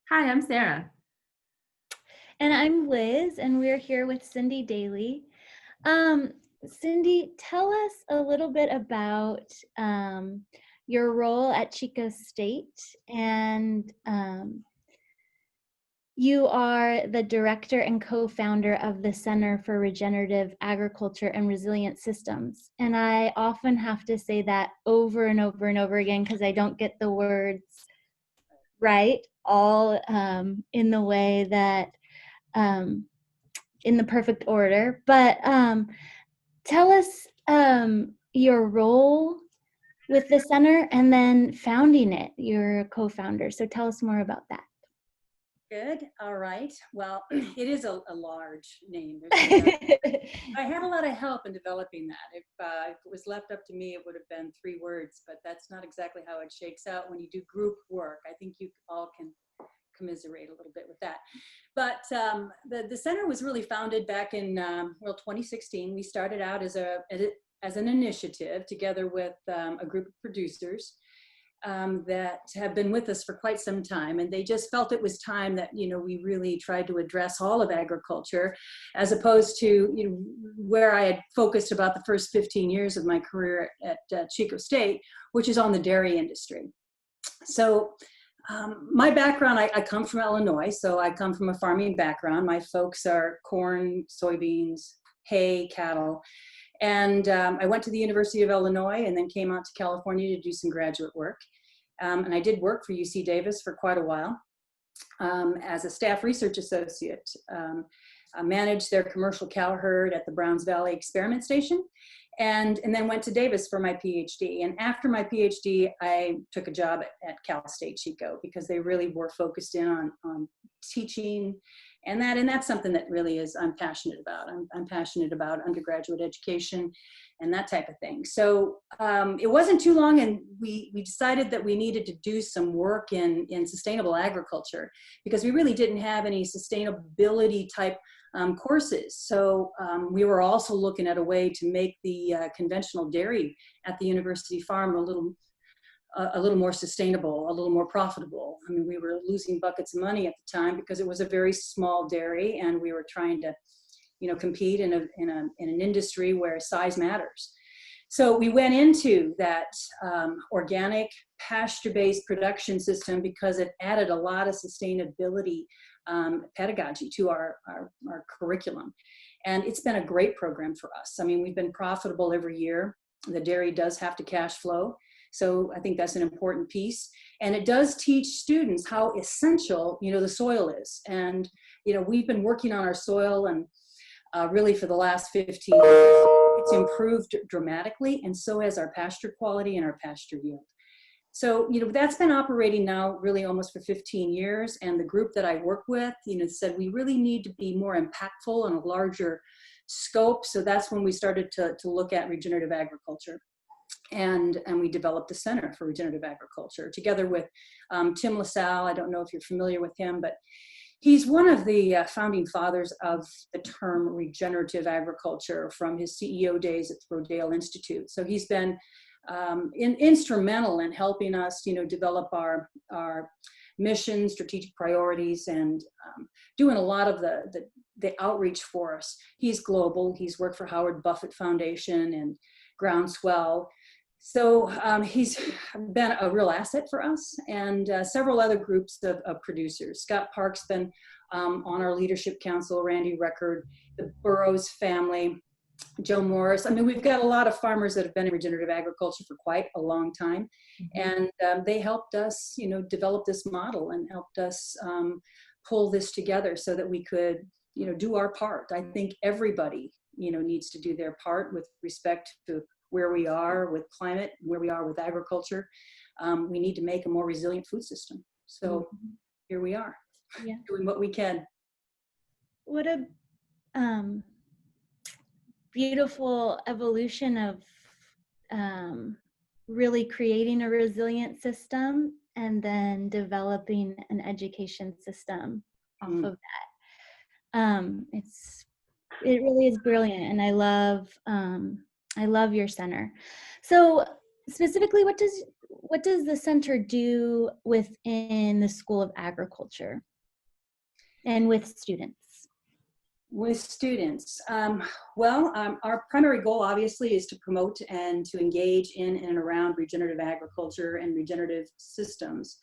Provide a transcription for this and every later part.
Hi, I'm Sarah. And I'm Liz, and we're here with Cindy Daley. Cindy, tell us a little bit about your role at Chico State, and you are the director and co-founder of the Center for Regenerative Agriculture and Resilient Systems. And I often have to say that over and over and over again because I don't get the words right all in the way that in the perfect order, but tell us your role with the center and then founding it. You're a co-founder, so tell us more about that. Good. All right. Well, it is a large name. I had a lot of help in developing that. If it was left up to me, it would have been 3 words, but that's not exactly how it shakes out when you do group work. I think you all can commiserate a little bit with that. But the center was really founded back in 2016. We started out as an initiative together with a group of producers that have been with us for quite some time, and they just felt it was time that we really tried to address all of agriculture, as opposed to where I had focused about the first 15 years of my career at Chico State, which is on the dairy industry. So my background, I come from Illinois, so I come from a farming background. My folks are corn, soybeans, hay, cattle. And I went to the University of Illinois and then came out to California to do some graduate work. And I did work for UC Davis for quite a while as a staff research associate. I managed their commercial cow herd at the Browns Valley Experiment Station, and then went to Davis for my PhD. And after my PhD, I took a job at Cal State Chico because they really were focused in on teaching. And that's something that really I'm passionate about. I'm passionate about undergraduate education and that type of thing. So it wasn't too long, and we decided that we needed to do some work in sustainable agriculture because we really didn't have any sustainability type courses. So we were also looking at a way to make the conventional dairy at the university farm a little more sustainable, a little more profitable. I mean, we were losing buckets of money at the time because it was a very small dairy, and we were trying to, compete in an industry where size matters. So we went into that organic pasture-based production system because it added a lot of sustainability pedagogy to our curriculum. And it's been a great program for us. I mean, we've been profitable every year. The dairy does have to cash flow. So I think that's an important piece. And it does teach students how essential, the soil is. And, we've been working on our soil and really for the last 15 years, it's improved dramatically. And so has our pasture quality and our pasture yield. So, that's been operating now really almost for 15 years. And the group that I work with, said we really need to be more impactful on a larger scope. So that's when we started to look at regenerative agriculture. And we developed the Center for Regenerative Agriculture together with Tim LaSalle. I don't know if you're familiar with him, but he's one of the founding fathers of the term regenerative agriculture from his CEO days at the Rodale Institute. So he's been instrumental in helping us, develop our mission, strategic priorities, and doing a lot of the outreach for us. He's global. He's worked for Howard Buffett Foundation and Groundswell. So he's been a real asset for us, and several other groups of producers. Scott Park's been on our leadership council, Randy Record, the Burroughs family, Joe Morris. I mean, we've got a lot of farmers that have been in regenerative agriculture for quite a long time. Mm-hmm. And they helped us, develop this model and helped us pull this together so that we could, do our part. I think everybody, needs to do their part with respect to where we are with climate, where we are with agriculture. We need to make a more resilient food system. So here we are, doing what we can. What a beautiful evolution of really creating a resilient system and then developing an education system off of that. It really is brilliant, and I love your center. So specifically, what what does the center do within the School of Agriculture and with students? With students, our primary goal obviously is to promote and to engage in and around regenerative agriculture and regenerative systems.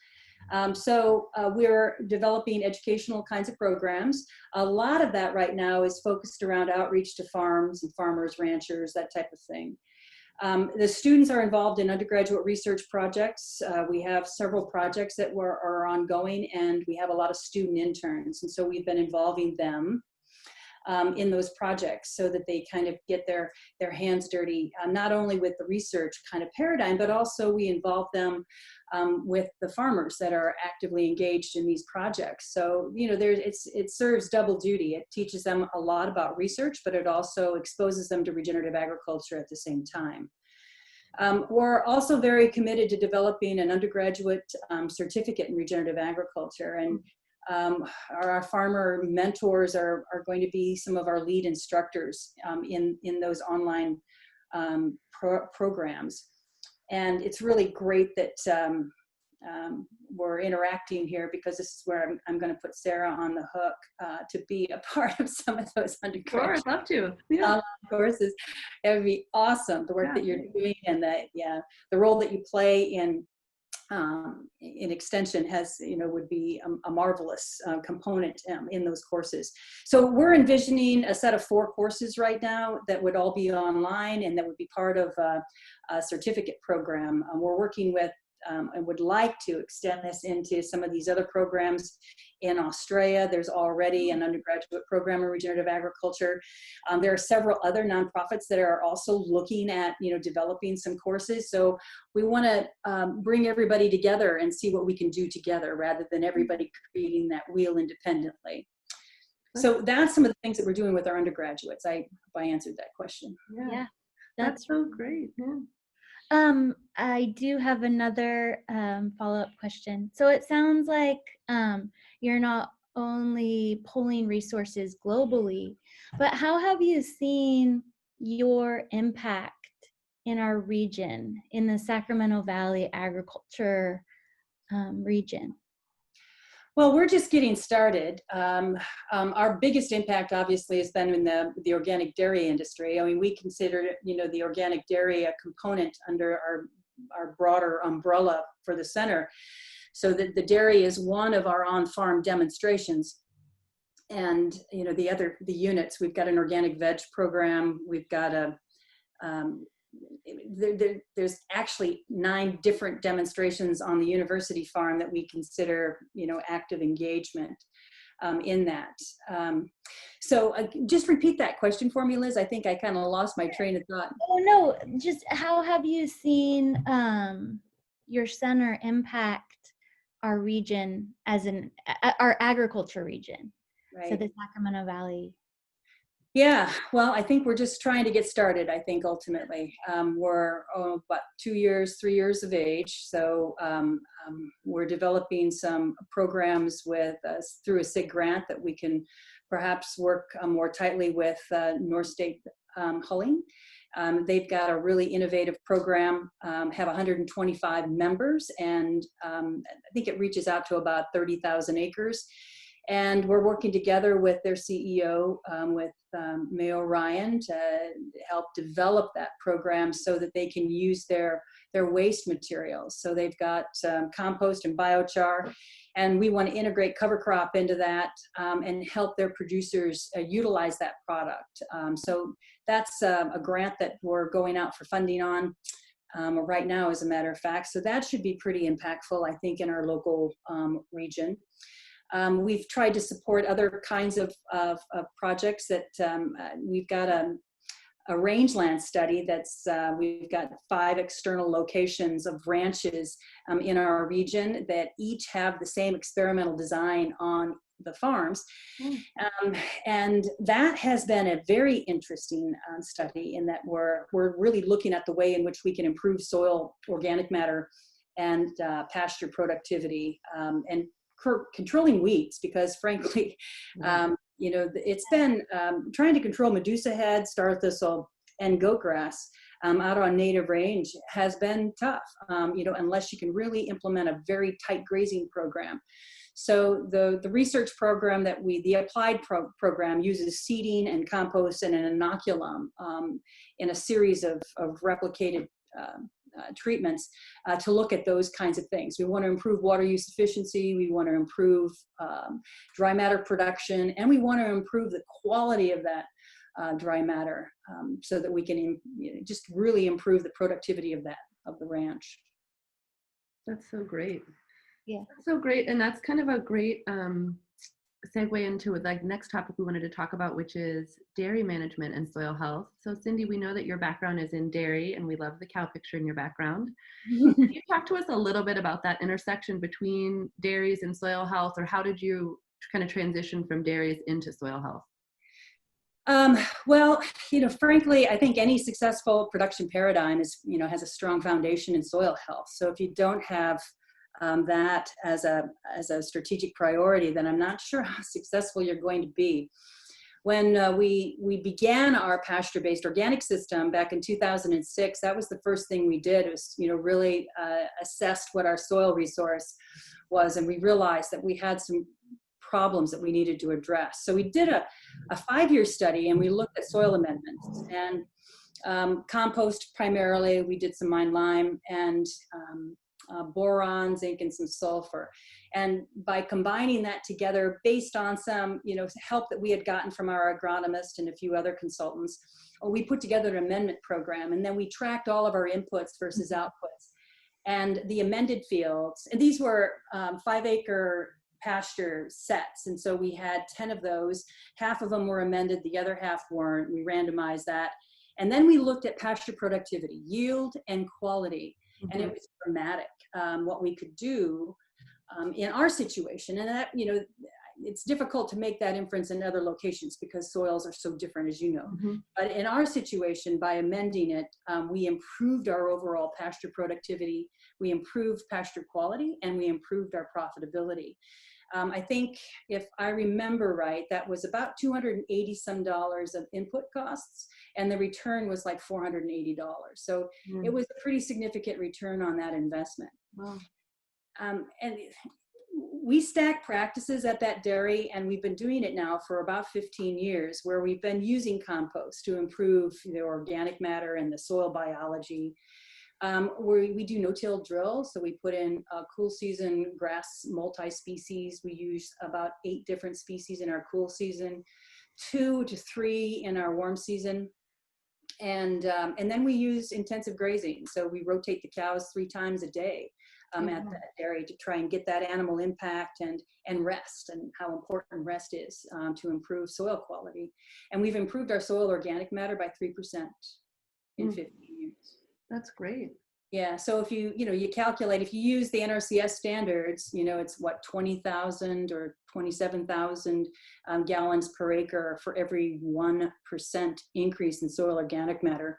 We're developing educational kinds of programs. A lot of that right now is focused around outreach to farms and farmers, ranchers, that type of thing. The students are involved in undergraduate research projects. We have several projects that are ongoing, and we have a lot of student interns. And so we've been involving them in those projects so that they kind of get their hands dirty, not only with the research kind of paradigm, but also we involve them with the farmers that are actively engaged in these projects. So, you know, it serves double duty. It teaches them a lot about research, but it also exposes them to regenerative agriculture at the same time. We're also very committed to developing an undergraduate certificate in regenerative agriculture. And our farmer mentors are going to be some of our lead instructors in those online programs. And it's really great that we're interacting here, because this is where I'm going to put Sarah on the hook to be a part of some of those undergraduate Sure, I'd love to. Yeah. courses. That would be awesome, the work that you're doing, and the role that you play in extension has, would be a marvelous component in those courses. So we're envisioning a set of 4 courses right now that would all be online, and that would be part of a certificate program. We're working with and would like to extend this into some of these other programs in Australia. There's already an undergraduate program in regenerative agriculture. There are several other nonprofits that are also looking at, developing some courses. So we want to bring everybody together and see what we can do together, rather than everybody creating that wheel independently. So that's some of the things that we're doing with our undergraduates. I hope I answered that question. Yeah, that's so great. Yeah. I do have another follow-up question. So it sounds like you're not only pulling resources globally, but how have you seen your impact in our region, in the Sacramento Valley agriculture region? Well, we're just getting started. Our biggest impact, obviously, has been in the organic dairy industry. I mean, we consider, the organic dairy a component under our broader umbrella for the center. So that the dairy is one of our on-farm demonstrations. And, the units, we've got an organic veg program. We've got there's actually 9 different demonstrations on the university farm that we consider, active engagement in that. So just repeat that question for me, Liz. I think I kind of lost my train of thought. Oh, no, just how have you seen your center impact our region as our agriculture region? Right. So the Sacramento Valley. Yeah, well, I think we're just trying to get started, I think, ultimately. We're about 3 years of age. So we're developing some programs through a SIG grant that we can perhaps work more tightly with North State Hulling. They've got a really innovative program, have 125 members, and I think it reaches out to about 30,000 acres. And we're working together with their CEO, with Mayo Ryan, to help develop that program so that they can use their waste materials. So they've got compost and biochar, and we want to integrate cover crop into that and help their producers utilize that product. So that's a grant that we're going out for funding on right now, as a matter of fact. So that should be pretty impactful, I think, in our local region. We've tried to support other kinds of projects that we've got a rangeland study that's, we've got 5 external locations of ranches in our region that each have the same experimental design on the farms. And that has been a very interesting study, in that we're really looking at the way in which we can improve soil organic matter and pasture productivity, and controlling weeds, because frankly, it's been trying to control Medusa head, star thistle, and goat grass out on native range has been tough, unless you can really implement a very tight grazing program. So the research program the applied program uses seeding and compost and an inoculum in a series of replicated treatments to look at those kinds of things. We want to improve water use efficiency, we want to improve dry matter production, and we want to improve the quality of that dry matter so that we can just really improve the productivity of the ranch. That's so great. Yeah. That's so great. And that's kind of a great segue into the next topic we wanted to talk about, which is dairy management and soil health. So Cindy, we know that your background is in dairy, and we love the cow picture in your background. Can you talk to us a little bit about that intersection between dairies and soil health, or how did you kind of transition from dairies into soil health? Well, frankly, I think any successful production paradigm has a strong foundation in soil health. So if you don't have that as a strategic priority, then I'm not sure how successful you're going to be. When we began our pasture-based organic system back in 2006, that was the first thing we did, was really assessed what our soil resource was, and we realized that we had some problems that we needed to address. So we did a 5-year study, and we looked at soil amendments and compost primarily. We did some mine lime and boron, zinc, and some sulfur. And by combining that together, based on some help that we had gotten from our agronomist and a few other consultants, we put together an amendment program, and then we tracked all of our inputs versus outputs. And the amended fields, and these were 5-acre pasture sets, and so we had 10 of those. Half of them were amended, the other half weren't. We randomized that, and then we looked at pasture productivity, yield, and quality. And it was dramatic what we could do in our situation. And that, it's difficult to make that inference in other locations because soils are so different, as you know. But in our situation, by amending it, we improved our overall pasture productivity, we improved pasture quality, and we improved our profitability. I think, if I remember right, that was about $280 some of input costs, and the return was like $480. So it was a pretty significant return on that investment. Wow. And we stack practices at that dairy, and we've been doing it now for about 15 years, where we've been using compost to improve the organic matter and the soil biology. We do no-till drills, so we put in cool season grass multi-species. We use about 8 different species in our cool season, 2 to 3 in our warm season. And then we use intensive grazing. So we rotate the cows 3 times a day at that dairy to try and get that animal impact and rest, and how important rest is to improve soil quality. And we've improved our soil organic matter by 3% in 15 years. That's great. Yeah, so if you calculate, if you use the NRCS standards, it's what, 20,000 or 27,000 gallons per acre for every 1% increase in soil organic matter.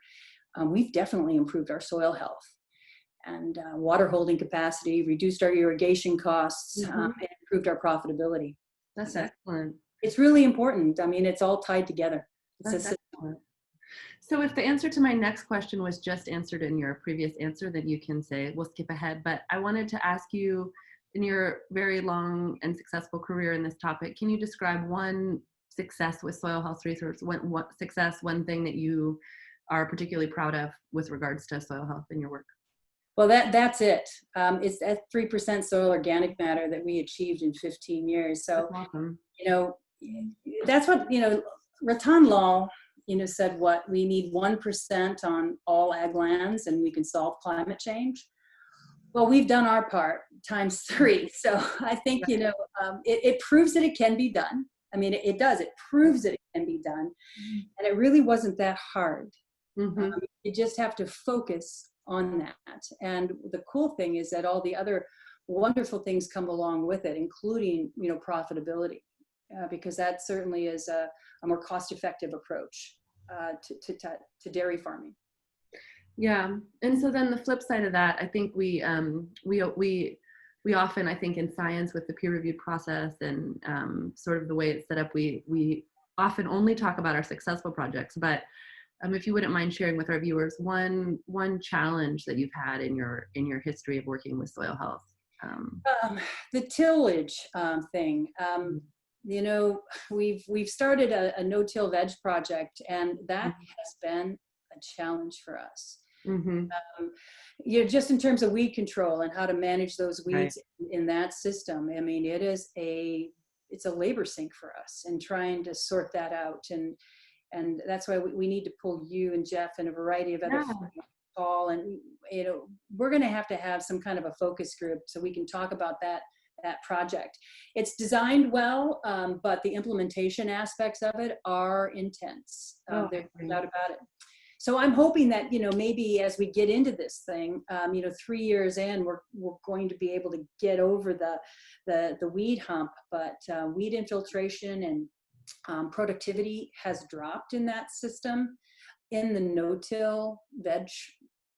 We've definitely improved our soil health and water holding capacity, reduced our irrigation costs, and improved our profitability. That's excellent. It's really important. I mean, it's all tied together. That's excellent. So if the answer to my next question was just answered in your previous answer, then you can say, we'll skip ahead. But I wanted to ask you, in your very long and successful career in this topic, can you describe one success with soil health research, one thing that you are particularly proud of with regards to soil health in your work? Well, that's it. It's that 3% soil organic matter that we achieved in 15 years. So, that's awesome. That's what, Rattan Law, said what, we need 1% on all ag lands and we can solve climate change. Well, we've done our part times 3. So I think, it proves that it can be done. I mean, it does. It proves that it can be done. And it really wasn't that hard. You just have to focus on that. And the cool thing is that all the other wonderful things come along with it, including, profitability, because that certainly is a more cost-effective approach to dairy farming. Yeah, and so then the flip side of that, I think we often, I think, in science with the peer-reviewed process and sort of the way it's set up, we often only talk about our successful projects, but if you wouldn't mind sharing with our viewers one challenge that you've had in your history of working with soil health. The tillage thing. You know, we've started a no-till veg project, and that has been a challenge for us. Mm-hmm. You know, just in terms of weed control and how to manage those weeds Right. in that system. I mean, it's a labor sink for us, and trying to sort that out. And that's why we need to pull you and Jeff and a variety of other Paul, and you know, we're going to have some kind of a focus group so we can talk about that project. It's designed well, but the implementation aspects of it are intense. There's no doubt about it. So I'm hoping that, you know, maybe as we get into this thing, you know, 3 years in, we're going to be able to get over the weed hump, but weed infiltration and productivity has dropped in that system in the no-till veg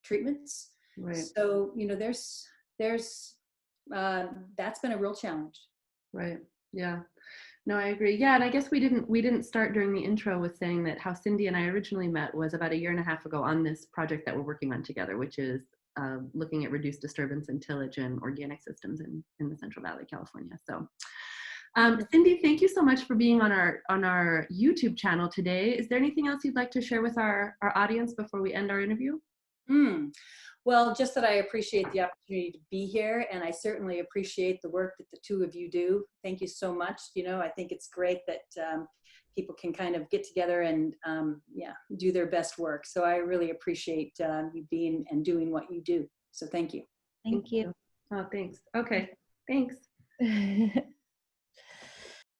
treatments. Right. So, you know, there's that's been a real challenge. Right. Yeah. No, I agree. Yeah, and I guess we didn't start during the intro with saying that how Cindy and I originally met was about 1.5 years ago on this project that we're working on together, which is looking at reduced disturbance and tillage and organic systems in the Central Valley, California. So, Cindy, thank you so much for being on our YouTube channel today. Is there anything else you'd like to share with our audience before we end our interview? Well, just that I appreciate the opportunity to be here, and I certainly appreciate the work that the two of you do. Thank you so much. You know, I think it's great that people can kind of get together and do their best work. So I really appreciate you being and doing what you do. So thank you. Thank you. Oh, thanks. Okay, thanks.